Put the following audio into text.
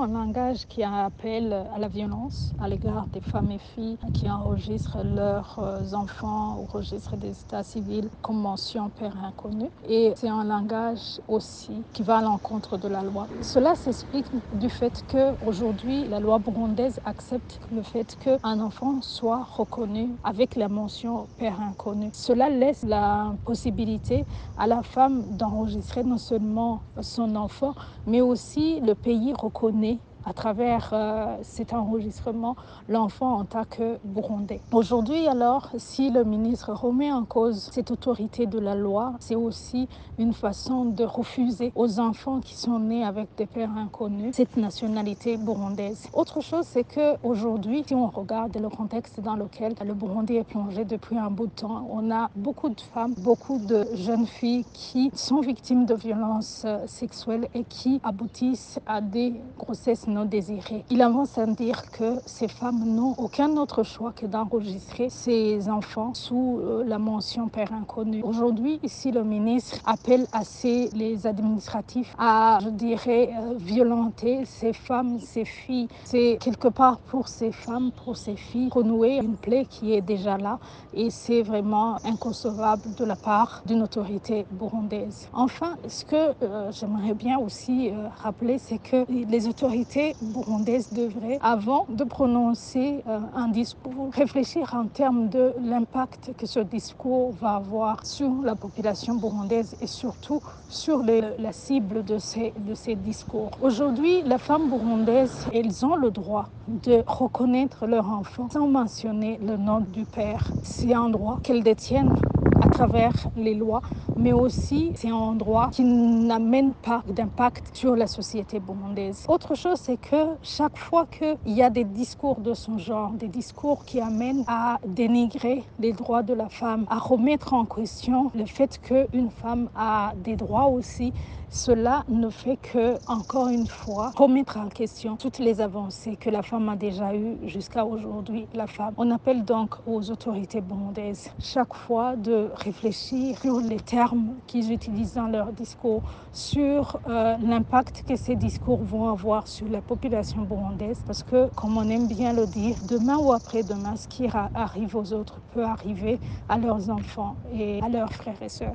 un langage qui appelle à la violence à l'égard des femmes et filles qui enregistrent leurs enfants au registre des états civils comme mention père inconnu. Et c'est un langage aussi qui va à l'encontre de la loi. Cela s'explique du fait qu'aujourd'hui, la loi burundaise accepte le fait qu'un enfant soit reconnu avec la mention père inconnu. Cela laisse la possibilité à la femme d'enregistrer non seulement son enfant, mais aussi le pays reconnaît à travers cet enregistrement l'enfant en tant que burundais. Aujourd'hui, alors, si le ministre remet en cause cette autorité de la loi, c'est aussi une façon de refuser aux enfants qui sont nés avec des pères inconnus cette nationalité burundaise. Autre chose, c'est qu'aujourd'hui, si on regarde le contexte dans lequel le Burundi est plongé depuis un bout de temps, on a beaucoup de femmes, beaucoup de jeunes filles qui sont victimes de violences sexuelles et qui aboutissent à des grossesses non désirées. Il avance à dire que ces femmes n'ont aucun autre choix que d'enregistrer ces enfants sous la mention père inconnu. Aujourd'hui, ici, le ministre appelle assez les administratifs à, je dirais, violenter ces femmes, ces filles. C'est quelque part pour ces femmes, pour ces filles, renouer une plaie qui est déjà là et c'est vraiment inconcevable de la part d'une autorité burundaise. Enfin, ce que j'aimerais bien aussi rappeler, c'est que les autorités burundaises devraient, avant de prononcer un discours, réfléchir en termes de l'impact que ce discours va avoir sur la population burundaise et surtout sur la cible de ces discours. Aujourd'hui, les femmes burundaises, elles ont le droit de reconnaître leur enfant sans mentionner le nom du père. C'est un droit qu'elles détiennent à travers les lois, mais aussi c'est un droit qui n'amène pas d'impact sur la société burundaise. Autre chose, c'est que chaque fois qu'il y a des discours de ce genre, des discours qui amènent à dénigrer les droits de la femme, à remettre en question le fait qu'une femme a des droits aussi, cela ne fait que, encore une fois, remettre en question toutes les avancées que la femme a déjà eues jusqu'à aujourd'hui. On appelle donc aux autorités burundaises chaque fois de réfléchir sur les termes qu'ils utilisent dans leur discours, sur l'impact que ces discours vont avoir sur la population burundaise, parce que, comme on aime bien le dire, demain ou après-demain, ce qui arrive aux autres peut arriver à leurs enfants et à leurs frères et sœurs.